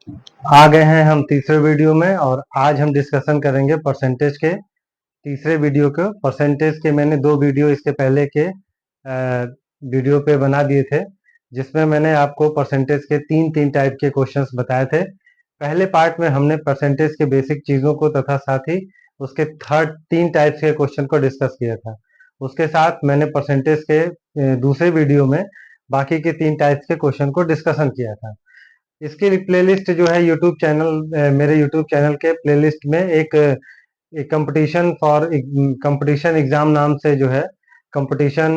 आ गए हैं हम तीसरे वीडियो में और आज हम डिस्कशन करेंगे परसेंटेज के तीसरे वीडियो के। परसेंटेज के मैंने दो वीडियो इसके पहले के वीडियो पे बना दिए थे, जिसमें मैंने आपको परसेंटेज के तीन तीन टाइप के क्वेश्चंस बताए थे। पहले पार्ट में हमने परसेंटेज के बेसिक चीज़ों को तथा साथ ही उसके थर्ड तीन टाइप्स के क्वेश्चन को डिस्कस किया था। उसके साथ मैंने परसेंटेज के दूसरे वीडियो में बाकी के तीन टाइप्स के क्वेश्चन को डिस्कशन किया था। इसकी प्लेलिस्ट जो है यूट्यूब चैनल, मेरे यूट्यूब चैनल के प्लेलिस्ट में एक कंपटीशन फॉर कंपटीशन एग्जाम नाम से जो है कंपटीशन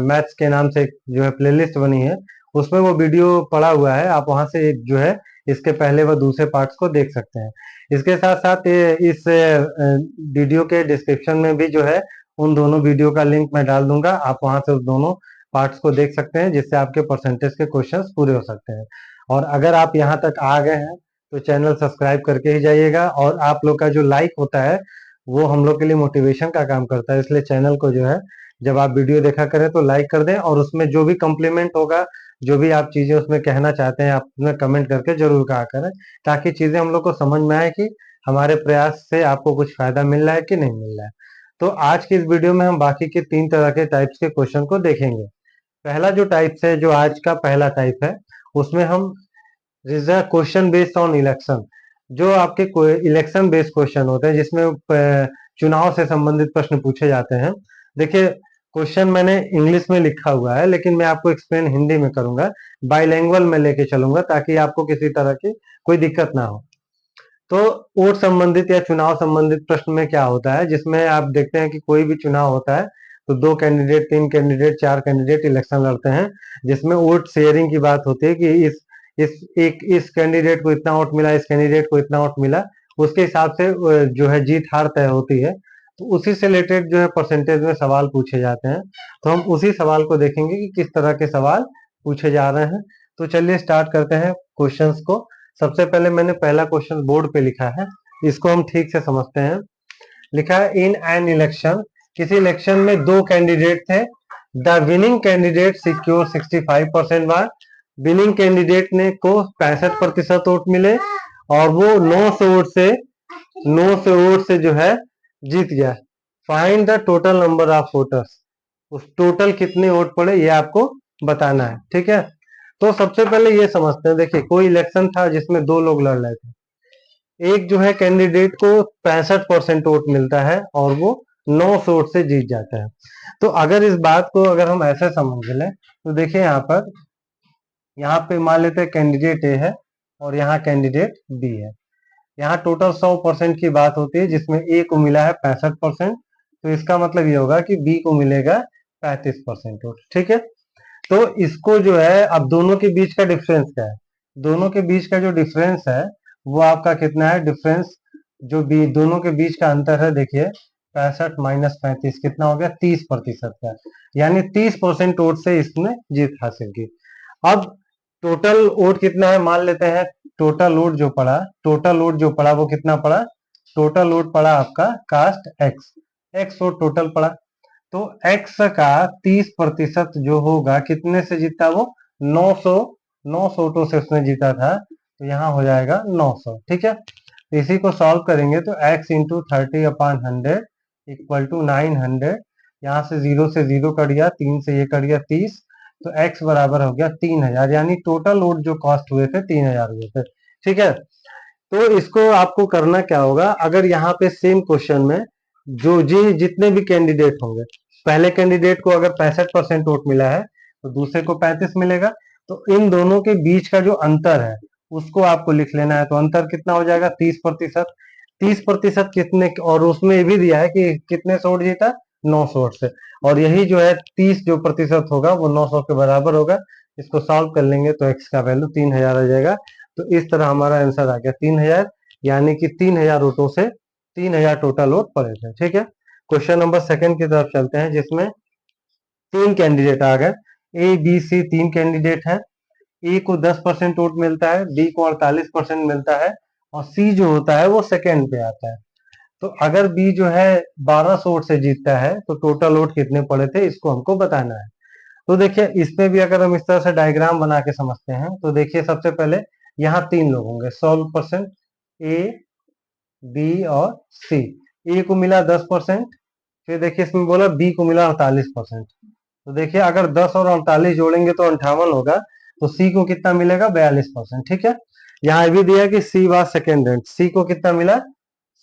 मैथ्स के नाम से जो है प्लेलिस्ट बनी है, उसमें वो वीडियो पड़ा हुआ है। आप वहां से जो है इसके पहले व दूसरे पार्ट्स को देख सकते हैं। इसके साथ साथ इस वीडियो के डिस्क्रिप्शन में भी जो है उन दोनों वीडियो का लिंक मैं डाल दूंगा। आप वहां से उस दोनों पार्ट्स को देख सकते हैं, जिससे आपके परसेंटेज के क्वेश्चंस पूरे हो सकते हैं। और अगर आप यहाँ तक आ गए हैं तो चैनल सब्सक्राइब करके ही जाइएगा। और आप लोग का जो लाइक होता है वो हम लोग के लिए मोटिवेशन का काम करता है, इसलिए चैनल को जो है जब आप वीडियो देखा करें तो लाइक कर दें, और उसमें जो भी कॉम्प्लीमेंट होगा, जो भी आप चीजें उसमें कहना चाहते हैं, आप उसमें कमेंट करके जरूर कहा करें, ताकि चीजें हम लोग को समझ में आए कि हमारे प्रयास से आपको कुछ फायदा मिल रहा है कि नहीं मिल रहा है। तो आज की इस वीडियो में हम बाकी के तीन तरह के टाइप्स के क्वेश्चन को देखेंगे। पहला जो टाइप्स है, जो आज का पहला टाइप है, उसमें हम reserve question based on election, जो आपके इलेक्शन बेस्ड क्वेश्चन होते हैं, जिसमें चुनाव से संबंधित प्रश्न पूछे जाते हैं। देखिए, क्वेश्चन मैंने इंग्लिश में लिखा हुआ है, लेकिन मैं आपको एक्सप्लेन हिंदी में करूंगा। बाइलैंग्वेज में लेके चलूंगा ताकि आपको किसी तरह की कोई दिक्कत ना हो। तो वोट संबंधित या चुनाव संबंधित प्रश्न में क्या होता है, जिसमें आप देखते हैं कि कोई भी चुनाव होता है तो दो कैंडिडेट, तीन कैंडिडेट, चार कैंडिडेट इलेक्शन लड़ते हैं, जिसमें वोट शेयरिंग की बात होती है कि इस कैंडिडेट को इतना वोट मिला, इस कैंडिडेट को इतना वोट मिला, उसके हिसाब से जो है जीत हार तय होती है। तो उसी से रिलेटेड जो है परसेंटेज में सवाल पूछे जाते हैं। तो हम उसी सवाल को देखेंगे कि किस तरह के सवाल पूछे जा रहे हैं। तो चलिए स्टार्ट करते हैं क्वेश्चंस को। सबसे पहले मैंने पहला क्वेश्चन बोर्ड पे लिखा है, इसको हम ठीक से समझते हैं। लिखा है, इन एन इलेक्शन, किसी इलेक्शन में दो कैंडिडेट थे। The winning candidate secure 65% vote. Winning candidate ने को 65% वोट मिले और वो 900 वोट से जो है जीत गया। Find the total number of voters, उस टोटल कितने वोट पड़े ये आपको बताना है। ठीक है, तो सबसे पहले ये समझते हैं। देखिए, कोई इलेक्शन था जिसमें दो लोग लड़ रहे थे। एक जो है कैंडिडेट को 65% वोट मिलता है और वो 900 वोट से जीत जाता है। तो अगर इस बात को अगर हम ऐसे समझ लें तो देखिए, यहाँ पे मान लेते हैं कैंडिडेट ए है और यहाँ कैंडिडेट बी है। यहाँ टोटल 100% की बात होती है, जिसमें ए को मिला है 65%। तो इसका मतलब ये होगा कि बी को मिलेगा 35% वोट। ठीक है, तो इसको जो है, अब दोनों के बीच का डिफरेंस क्या है? दोनों के बीच का जो डिफरेंस है वो आपका कितना है? डिफरेंस जो दोनों के बीच का अंतर है, देखिए 65 माइनस 35 कितना हो गया? 30% का। यानी 30% वोट से इसने जीत हासिल की। अब टोटल वोट कितना है मान लेते हैं। टोटल वोट जो पड़ा वो कितना पड़ा? टोटल वोट पड़ा आपका cast X, X vote total पड़ा। तो x का 30% जो होगा कितने से जीता वो? 900। 900 वोटों से उसने जीता था, तो यहाँ हो जाएगा 900। ठीक है, तो इसी को सॉल्व करेंगे तो x इंटू 30/100 इक्वल टू 900। यहाँ से जीरो से जीरो कट गया, तीन से ये कट गया 30, तो x बराबर हो गया 3000। यानी टोटल वोट जो कॉस्ट हुए थे 3000 हुए थे। ठीक है, तो इसको आपको करना क्या होगा, अगर यहाँ पे सेम क्वेश्चन में जो जी जितने भी कैंडिडेट होंगे, पहले कैंडिडेट को अगर 65% वोट मिला है तो दूसरे को 35 मिलेगा। तो इन दोनों के बीच का जो अंतर है उसको आपको लिख लेना है। तो अंतर कितना हो जाएगा? 30%। 30% कितने, और उसमें ये भी दिया है कि कितने से वोट जीता? 900 वोट से। और यही जो है 30 जो प्रतिशत होगा वो 900 के बराबर होगा। इसको सॉल्व कर लेंगे तो x का वैल्यू 3000 आ जाएगा। तो इस तरह हमारा आंसर आ गया 3000, यानी कि 3000 वोटों से 3000 टोटल वोट पड़े थे। ठीक है, क्वेश्चन नंबर सेकंड की तरफ चलते हैं, जिसमें तीन कैंडिडेट आ गए। ए बी सी तीन कैंडिडेट हैं। ए को 10% वोट मिलता है, बी को 48% मिलता है, और सी जो होता है वो सेकंड पे आता है। तो अगर बी जो है 1200 वोट से जीतता है तो टोटल वोट कितने पड़े थे इसको हमको बताना है। तो देखिए, इसमें भी अगर हम इस तरह से डायग्राम बना के समझते हैं तो देखिए, सबसे पहले यहाँ 3 लोग होंगे 100%, ए, बी और सी। ए को मिला 10%, फिर देखिए इसमें बोला बी को मिला 48%। तो देखिए अगर 10 और 48 जोड़ेंगे तो 58 होगा, तो सी को कितना मिलेगा 42%। ठीक है, यहाँ भी दिया कि सी वाज सेकेंड रैंक, सी को कितना मिला,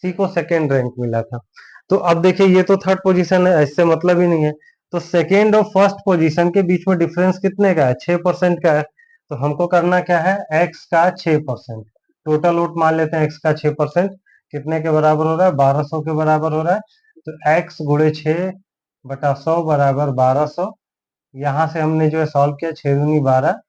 सी को सेकेंड रैंक मिला था। तो अब देखिए ये तो थर्ड पोजीशन है, इससे मतलब ही नहीं है। तो सेकेंड और फर्स्ट पोजीशन के बीच में डिफरेंस कितने का है, 6% का है। तो हमको करना क्या है, एक्स का 6%, टोटल वोट मान लेते हैं एक्स का 6%, कितने के बराबर हो रहा है, 1200 के बराबर हो रहा है। तो एक्स गुणे 6/100 बराबर 1200। यहाँ से हमने जो है सॉल्व किया, 6 दूनी 12,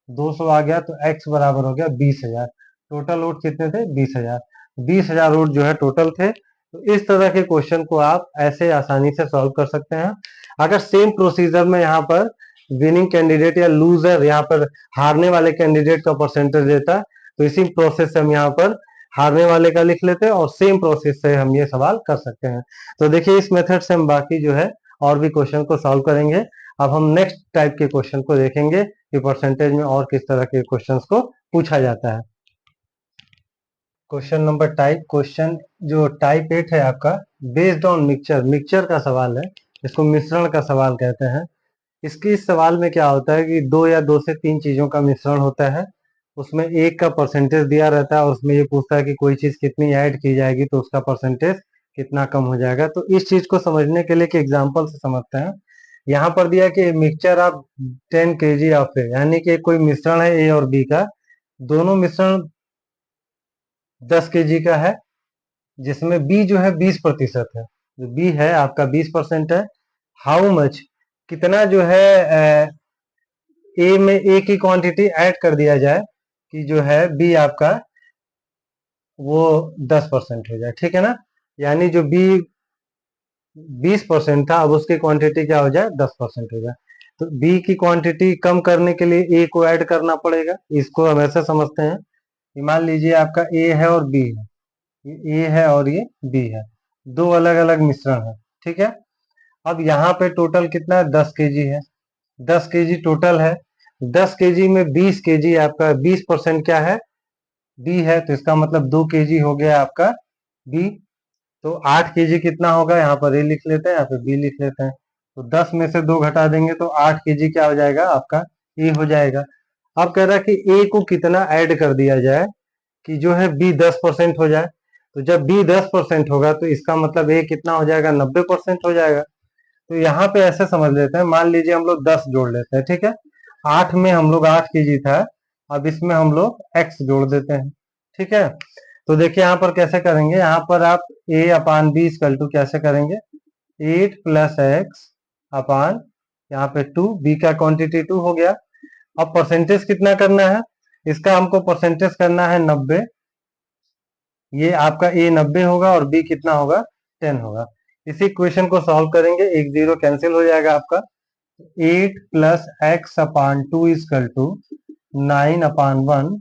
200 आ गया, तो एक्स बराबर हो गया 20,000। टोटल वोट कितने थे, 20,000। 20,000 वोट जो है टोटल थे। तो इस तरह के क्वेश्चन को आप ऐसे आसानी से सॉल्व कर सकते हैं। अगर सेम प्रोसीजर में यहाँ पर विनिंग कैंडिडेट या लूजर, यहाँ पर हारने वाले कैंडिडेट का परसेंटेज देता, तो इसी प्रोसेस से हम यहाँ पर हारने वाले का लिख लेते हैं और सेम प्रोसेस से हम ये सवाल कर सकते हैं। तो देखिए इस मेथड से हम बाकी जो है और भी क्वेश्चन को सॉल्व करेंगे। अब हम नेक्स्ट टाइप के क्वेश्चन को देखेंगे कि परसेंटेज में और किस तरह के क्वेश्चंस को पूछा जाता है। क्वेश्चन नंबर टाइप, क्वेश्चन जो टाइप 8 है आपका, बेस्ड ऑन मिक्सचर, मिक्सचर का सवाल है, इसको मिश्रण का सवाल कहते हैं। इसके इस सवाल में क्या होता है कि दो या दो से तीन चीजों का मिश्रण होता है, उसमें एक का परसेंटेज दिया रहता है और उसमें ये पूछता है कि कोई चीज कितनी ऐड की जाएगी तो उसका परसेंटेज कितना कम हो जाएगा। तो इस चीज को समझने के लिए एक एग्जाम्पल से समझते हैं। यहाँ पर दिया कि मिक्सचर ऑफ 10 kg ऑफ ए, यानी कि कोई मिश्रण है ए और बी का, दोनों मिश्रण 10 kg का है, जिसमें बी जो है 20% है, जो बी है आपका 20% है। हाउ मच, कितना जो है ए में ए की क्वांटिटी ऐड कर दिया जाए कि जो है बी आपका वो 10% हो जाए। ठीक है ना, यानी जो बी 20% था, अब उसकी क्वांटिटी क्या हो जाए, 10% हो जाए। तो बी की क्वांटिटी कम करने के लिए ए को ऐड करना पड़ेगा। इसको हम ऐसे समझते हैं कि मान लीजिए आपका ए है और बी है, ये ए है और ये बी है, दो अलग अलग मिश्रण है। ठीक है, अब यहाँ पे टोटल कितना है, 10 kg है, 10 kg टोटल है। 10 kg में 20 kg आपका 20% क्या है, बी है, तो इसका मतलब 2 kg हो गया आपका बी। तो 8 kg कितना होगा, यहाँ पर ए लिख लेते हैं, यहाँ पे बी लिख लेते हैं। तो 10 में से 2 घटा देंगे तो 8 kg क्या हो जाएगा, आपका ए हो जाएगा। अब कह रहा है कि ए को कितना ऐड कर दिया जाए कि जो है बी 10% हो जाए। तो जब बी 10% होगा तो इसका मतलब ए कितना हो जाएगा, 90% हो जाएगा। तो यहाँ पे ऐसे समझ लेते हैं, मान लीजिए हम लोग 10 जोड़ लेते हैं। ठीक है, 8 में हम लोग 8 kg था, अब इसमें हम लोग x जोड़ देते हैं। ठीक है, तो देखिए यहाँ पर कैसे करेंगे, यहाँ पर आप a upon B equal to कैसे करेंगे, 8 प्लस एक्स अपान यहाँ पे 2, बी का क्वांटिटी 2 हो गया। अब परसेंटेज कितना करना है, इसका हमको परसेंटेज करना है 90। ये आपका ए 90 होगा और बी कितना होगा, 10 होगा। इसी इक्वेशन को सॉल्व करेंगे, एक जीरो कैंसिल हो जाएगा आपका। 8 plus X upon 2 equal to 9 upon 1,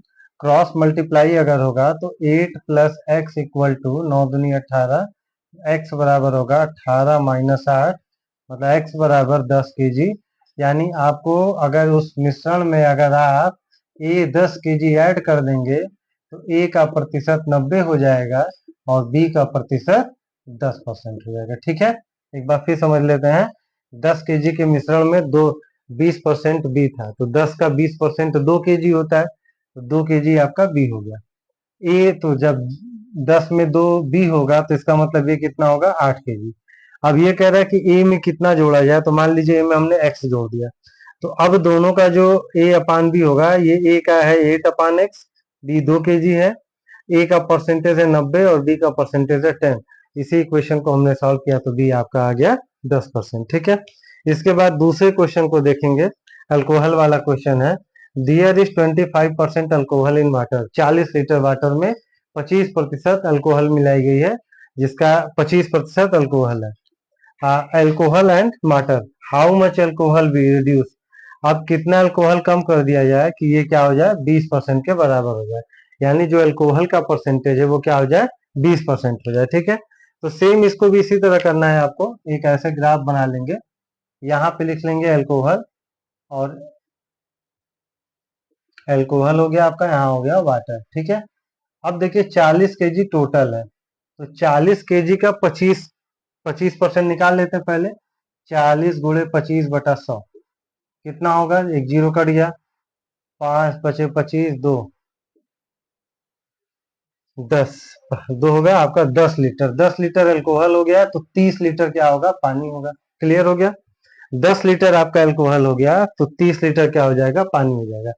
cross multiply अगर होगा तो 8 प्लस एक्स इक्वल टू 9 दूनी 18, एक्स बराबर होगा 18 माइनस 8, मतलब एक्स बराबर 10 kg। यानी आपको अगर उस मिश्रण में अगर आप ए 10 kg ऐड कर देंगे तो ए का प्रतिशत 90 हो जाएगा और बी का प्रतिशत 10% हो जाएगा। ठीक है, एक बार फिर समझ लेते हैं। 10 kg के मिश्रण में दो 20% बी था, तो 10 का 20% 2 kg होता है, तो 2 kg आपका बी हो गया। ए तो जब 10 में 2 बी होगा तो इसका मतलब ये कितना होगा, 8 kg। अब ये कह रहा है कि ए में कितना जोड़ा जाए, तो मान लीजिए ए में हमने एक्स जोड़ दिया, तो अब दोनों का जो ए अपान बी होगा, ये ए का है 8 अपान एक्स, बी 2 kg है, ए का परसेंटेज है 90 और बी का परसेंटेज है 10। इसी इक्वेशन को हमने सॉल्व किया तो बी आपका आ गया 10%। ठीक है, इसके बाद दूसरे क्वेश्चन को देखेंगे, अल्कोहल वाला क्वेश्चन है। दियर is 25% alcohol in water, 40 litre water में 25% अल्कोहल मिलाई गई है, जिसका 25% अल्कोहल है। Alcohol and water, how much alcohol be reduce, अब कितना अल्कोहल कम कर दिया जाए कि ये क्या हो जाए, 20% के बराबर हो जाए, यानी जो अल्कोहल का परसेंटेज है वो क्या हो जाए, 20% हो जाए। ठीक है, तो सेम इसको भी इसी तरह करना है आपको, एक ऐसे ग्राफ बना लेंगे, यहाँ पे लिख लेंगे अल्कोहल और एल्कोहल हो गया आपका, यहाँ हो गया वाटर, ठीक है। अब देखिए 40 kg टोटल है, तो 40 kg का 25% निकाल लेते हैं पहले। 40 × 25/100 कितना होगा, एक जीरो कट गया, 5 × 5 = 25, 2 10, दो हो गया आपका 10 लीटर। 10 लीटर एल्कोहल हो गया, तो 30 लीटर क्या होगा, पानी होगा। क्लियर हो गया। 10 लीटर आपका एल्कोहल हो गया, तो 30 लीटर क्या हो जाएगा, पानी हो जाएगा।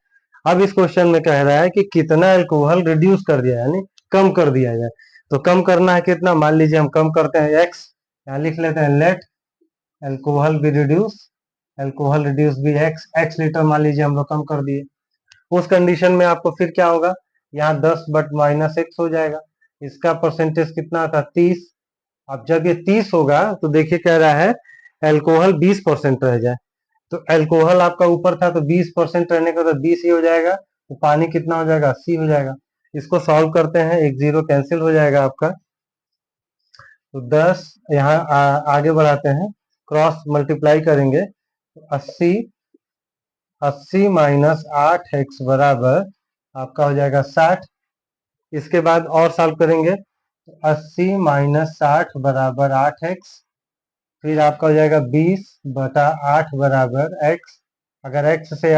अब इस क्वेश्चन में कह रहा है कि कितना एल्कोहल रिड्यूस कर दिया, यानी कम कर दिया जाए। तो कम करना है कितना, मान लीजिए हम कम करते हैं एक्स, यहाँ लिख लेते हैं let alcohol be reduce, alcohol reduce be X, X litre मान लीजिए हम लोग कम कर दिए। उस कंडीशन में आपको फिर क्या होगा, यहाँ 10/-x हो जाएगा। इसका परसेंटेज कितना था, 30। अब जब ये 30 होगा तो देखिए कह रहा है एल्कोहल 20% रह जाए। तो एल्कोहल आपका ऊपर था, तो 20% रहने का तो 20 ही हो जाएगा, तो पानी कितना हो जाएगा, 80 हो जाएगा। इसको सॉल्व करते हैं, एक जीरो कैंसिल हो जाएगा आपका, तो 10 यहाँ आगे बढ़ाते हैं, क्रॉस मल्टीप्लाई करेंगे, तो 80, 80 - 8x बराबर आपका हो जाएगा 60। इसके बाद और सॉल्व करेंगे, तो 80 - 60 बराबर 8x, फिर आपका हो जाएगा 20/8 बराबर x। अगर x से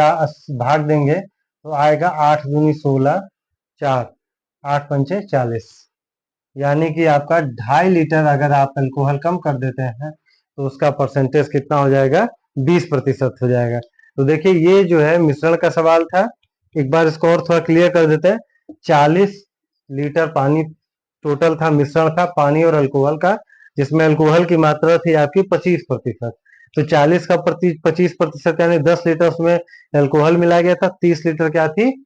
भाग देंगे तो आएगा 8 दूनी 16, 4, 8 पंचे 40, यानी कि आपका 2.5 लीटर अगर आप अल्कोहल कम कर देते हैं तो उसका परसेंटेज कितना हो जाएगा, 20% हो जाएगा। तो देखिए ये जो है मिश्रण का सवाल था, एक बार इसको और थोड़ा क्लियर कर देते हैं। 40 लीटर पानी टोटल था, मिश्रण था पानी और अल्कोहल का, जिसमें अल्कोहल की मात्रा थी आपकी 25%। तो 40 का 25% यानी 10 लीटर उसमें अल्कोहल मिला गया था, 30 लीटर क्या थी,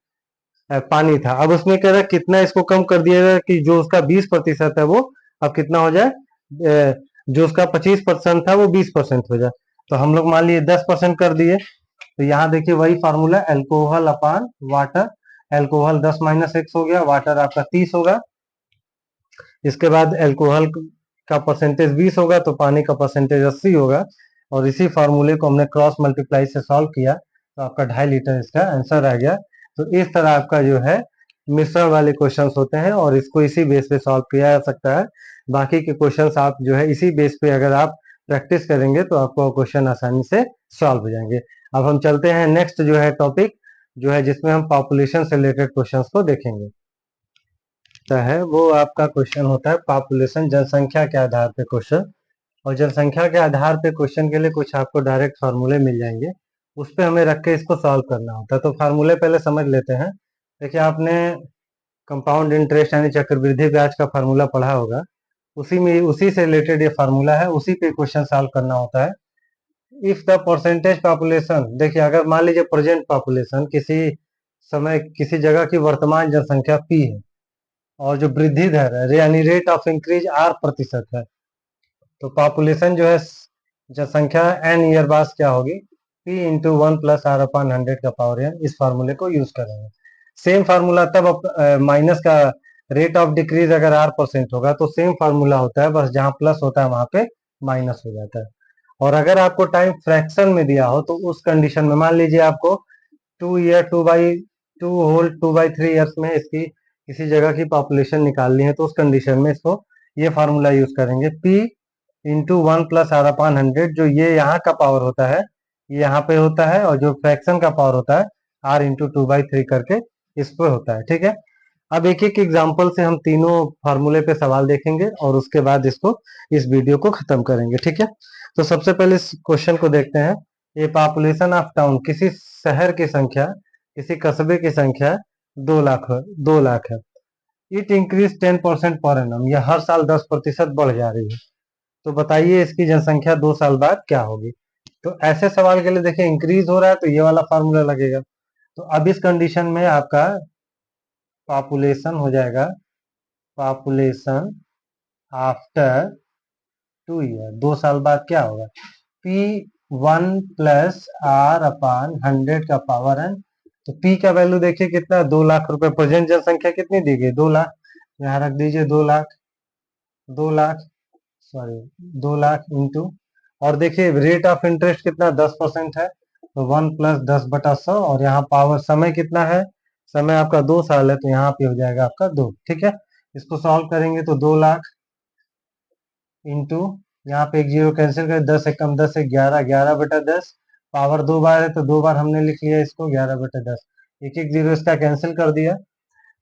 पानी था। अब उसमें कह रहा है कितना इसको कम कर दिया जाए कि जो उसका 20% है वो अब कितना हो जाए, जो उसका 25% था वो 20% हो जाए। तो हम लोग मान लिए 10% कर दिए, तो यहाँ देखिए वही फार्मूला, एल्कोहल अपान वाटर। एल्कोहल 10 - x हो गया, वाटर आपका 30 होगा। इसके बाद एल्कोहल का परसेंटेज 20 होगा, तो पानी का परसेंटेज 80 होगा। और इसी फार्मूले को हमने क्रॉस मल्टीप्लाई से सॉल्व किया, तो आपका 2.5 लीटर इसका आंसर आ गया। तो इस तरह आपका जो है मिश्रण वाले क्वेश्चंस होते हैं, और इसको इसी बेस पे सॉल्व किया जा सकता है। बाकी के क्वेश्चंस आप जो है इसी बेस पे अगर आप प्रैक्टिस करेंगे तो आपको क्वेश्चन आसानी से सॉल्व हो जाएंगे। अब हम चलते हैं नेक्स्ट जो है टॉपिक, जो है जिसमें हम पॉपुलेशन से रिलेटेड क्वेश्चंस को देखेंगे। है वो आपका क्वेश्चन होता है पॉपुलेशन, जनसंख्या के आधार पे क्वेश्चन। और जनसंख्या के आधार पे क्वेश्चन के लिए कुछ आपको डायरेक्ट फार्मूले मिल जाएंगे, उस पे हमें रख के इसको सॉल्व करना होता है। तो फार्मूले पहले समझ लेते हैं। देखिए आपने कंपाउंड इंटरेस्ट यानी चक्रवृद्धि ब्याज का फार्मूला पढ़ा होगा, उसी में उसी से रिलेटेड ये फार्मूला है, उसी पे क्वेश्चन सॉल्व करना होता है। इफ द परसेंटेज पॉपुलेशन, देखिए अगर मान लीजिए प्रेजेंट पॉपुलेशन किसी समय किसी जगह की वर्तमान जनसंख्या P है, और जो वृद्धि दर है यानी रेट ऑफ इंक्रीज R% है, तो पॉपुलेशन जो है जनसंख्या n ईयर बाद क्या होगी, P × 1 + R/100 का पावर n। इस फार्मूले को यूज करेंगे। सेम फार्मूला तब माइनस का रेट ऑफ डिक्रीज अगर R% होगा तो सेम फार्मूला होता है, बस जहां प्लस होता है वहां पे माइनस हो जाता है। और अगर आपको टाइम फ्रैक्शन में दिया हो तो उस कंडीशन में मान लीजिए आपको 2/3 ईयर्स में इसकी किसी जगह की पॉपुलेशन निकालनी है, तो उस कंडीशन में इसको ये फार्मूला यूज करेंगे, P × 1 + R/100। जो ये यहाँ का पावर होता है ये यहाँ पे होता है, और जो फ्रैक्शन का पावर होता है R × 2/3 करके इस पे होता है, ठीक है। अब एक एक एग्जाम्पल से हम तीनों फार्मूले पे सवाल देखेंगे और उसके बाद इसको इस वीडियो को खत्म करेंगे, ठीक है। तो सबसे पहले इस क्वेश्चन को देखते हैं। ये पॉपुलेशन ऑफ टाउन, किसी शहर की संख्या, किसी कस्बे की संख्या 2 लाख 2 लाख है। इट इंक्रीज 10% पर एनम, यह हर साल 10% बढ़ जा रही है। तो बताइए इसकी जनसंख्या 2 साल बाद क्या होगी। तो ऐसे सवाल के लिए देखिए इंक्रीज हो रहा है तो ये वाला फार्मूला लगेगा। तो अब इस कंडीशन में आपका पॉपुलेशन हो जाएगा, पॉपुलेशन आफ्टर 2 ईयर, 2 साल बाद क्या होगा, P1 + R/100 का पावर n। तो P का वैल्यू देखिए कितना, 2 लाख रुपए। प्रेजेंट जनसंख्या कितनी दी गई, 2 लाख, यहाँ रख दीजिए 2 लाख, 2 लाख, सॉरी 2 लाख इंटू, और देखिए रेट ऑफ इंटरेस्ट कितना, 10% है, तो 1 + 10/100, और यहाँ पावर समय कितना है समय आपका 2 साल है, तो यहाँ पे हो जाएगा आपका 2। ठीक है, इसको सॉल्व करेंगे तो 2 लाख इंटू, यहाँ पे एक जीरो कैंसिल कर, 10 एकम 10 है 11, 11/10, पावर 2 बार है तो 2 बार हमने लिख लिया इसको 11/10, एक एक जीरो इसका कैंसिल कर दिया।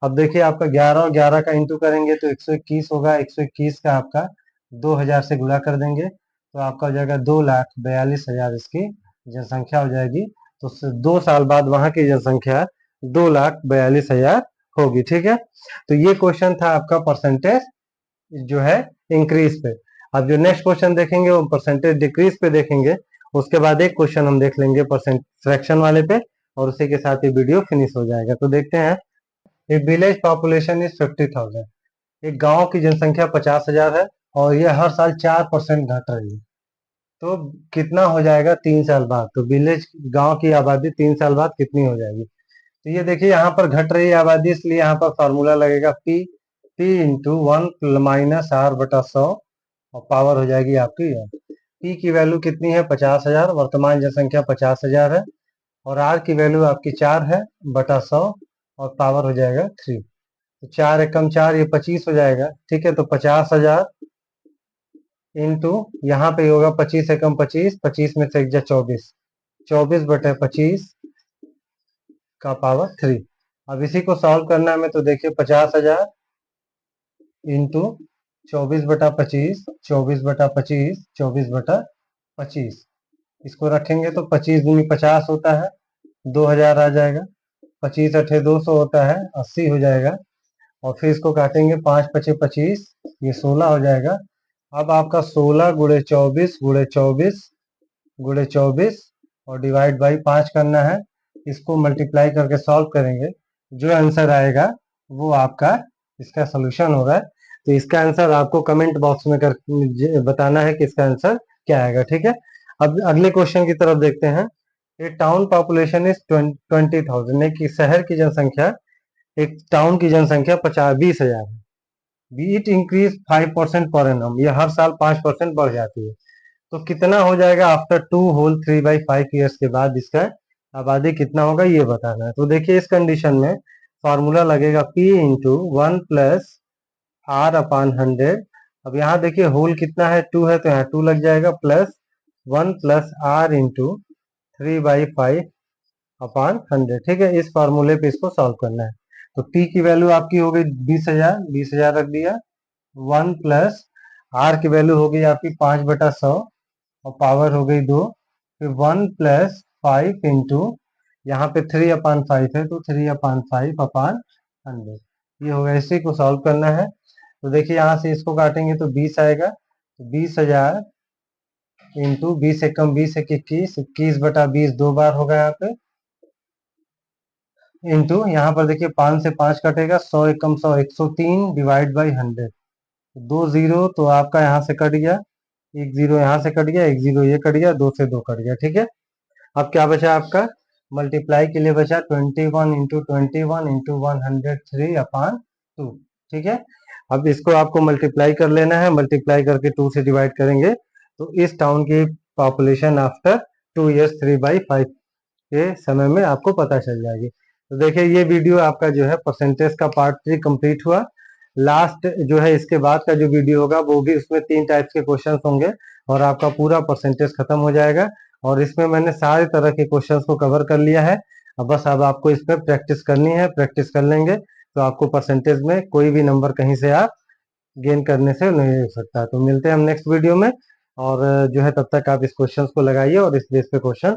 अब देखिए आपका 11 और 11 का इंटू करेंगे तो 121 होगा, 121 का आपका 2000 से गुणा कर देंगे तो आपका हो जाएगा 2,42,000 इसकी जनसंख्या हो जाएगी। तो 2 साल बाद वहां की जनसंख्या 2,42,000 होगी। ठीक है, तो ये क्वेश्चन था आपका परसेंटेज जो है इंक्रीज पे। अब जो नेक्स्ट क्वेश्चन देखेंगे वो परसेंटेज डिक्रीज पे देखेंगे। उसके बाद एक क्वेश्चन हम देख लेंगे परसेंट फ्रैक्शन वाले पे, और उसी के साथ ये वीडियो फिनिश हो जाएगा। तो देखते हैं, ए विलेज पॉपुलेशन इज 50,000, एक गांव की जनसंख्या 50,000 है और ये हर साल 4% घट रही है। तो कितना हो जाएगा 3 साल बाद? तो विलेज गांव की आबादी 3 साल बाद कितनी हो जाएगी? तो ये देखिए यहाँ पर घट रही है आबादी, इसलिए यहाँ पर फॉर्मूला लगेगा पी इंटू 1 - R/100 और पावर हो जाएगी आपकी पी की वैल्यू कितनी है 50,000, वर्तमान जनसंख्या 50,000 है, और आर की वैल्यू आपकी 4 है बटा 100 और पावर हो जाएगा 3। तो 4 एकम 4 ये 25 हो जाएगा। ठीक है, तो 50,000 इंटू यहाँ पे होगा 25 एकम 25, 25 में से 1 जा 24, 24/25 का पावर 3। अब इसी को सॉल्व करना है, तो देखिए 50,000 इंटू 24/25, 24/25, 24/25, इसको रखेंगे तो 25 दूनी 50 होता है, 2000 आ जाएगा, 25 अठे 200 होता है, 80 हो जाएगा, और फिर इसको काटेंगे 5 × 5 = 25, ये 16 हो जाएगा। अब आपका 16 × 24 × 24 × 24 और डिवाइड बाई 5 करना है। इसको मल्टीप्लाई करके सॉल्व करेंगे, जो आंसर आएगा वो आपका इसका सोल्यूशन होगा। तो इसका आंसर आपको कमेंट बॉक्स में बताना है कि इसका आंसर क्या आएगा। ठीक है, अब अगले क्वेश्चन की तरफ देखते हैं। ए टाउन पॉपुलेशन इज 20,000, एक शहर की जनसंख्या, एक टाउन की जनसंख्या 20,000 है। इट इंक्रीज 5% पर एनम, ये हर साल 5% बढ़ जाती है। तो कितना हो जाएगा आफ्टर 2 होल 3/5 ईयर्स के बाद इसका आबादी कितना होगा ये बताना है। तो देखिए इस कंडीशन में फॉर्मूला लगेगा P इंटू 1 + R/100। अब यहाँ देखिए होल कितना है 2 है, तो यहाँ 2 लग जाएगा, प्लस 1 + R इंटू 3/5/100। ठीक है, इस फार्मूले पे इसको सॉल्व करना है। तो P की वैल्यू आपकी हो गई 20,000, 20,000 रख दिया, 1 + R की वैल्यू हो गई आपकी 5/100 और पावर हो गई 2, फिर 1 + 5 इंटू यहाँ पे 3/5 है तो 3/5/100, ये होगा। इसी को सॉल्व करना है। तो देखिए यहाँ से इसको काटेंगे तो 20 आएगा, तो 20,000 इंटू 20 एकम 20 एक 21, 21/20 2 बार होगा यहाँ पे, इंटू यहाँ पर देखिए 5 से 5 कटेगा, 100 एकम 100, 103 डिवाइड बाई 100, 2 जीरो तो आपका यहाँ से कट गया, एक जीरो यहाँ से कट गया, एक जीरो ये कट गया, 2 से 2 कट गया। ठीक है, अब क्या बचा आपका मल्टीप्लाई के लिए बचा 21 इंटू 21 इंटू 103/2। ठीक है, अब इसको आपको मल्टीप्लाई कर लेना है, मल्टीप्लाई करके 2 से डिवाइड करेंगे तो इस टाउन की पॉपुलेशन आफ्टर 2 ईयर्स 3/5 के समय में आपको पता चल जाएगी। तो देखिए ये वीडियो आपका जो है परसेंटेज का पार्ट 3 कंप्लीट हुआ। लास्ट जो है इसके बाद का जो वीडियो होगा वो भी, उसमें 3 टाइप्स के क्वेश्चंस होंगे और आपका पूरा परसेंटेज खत्म हो जाएगा। और इसमें मैंने सारे तरह के क्वेश्चंस को कवर कर लिया है। अब आपको इस पर प्रैक्टिस करनी है, प्रैक्टिस कर लेंगे तो आपको परसेंटेज में कोई भी नंबर कहीं से आप गेन करने से नहीं हो सकता। तो मिलते हैं हम नेक्स्ट वीडियो में, और जो है तब तक आप इस क्वेश्चंस को लगाइए और इस बेस पे क्वेश्चन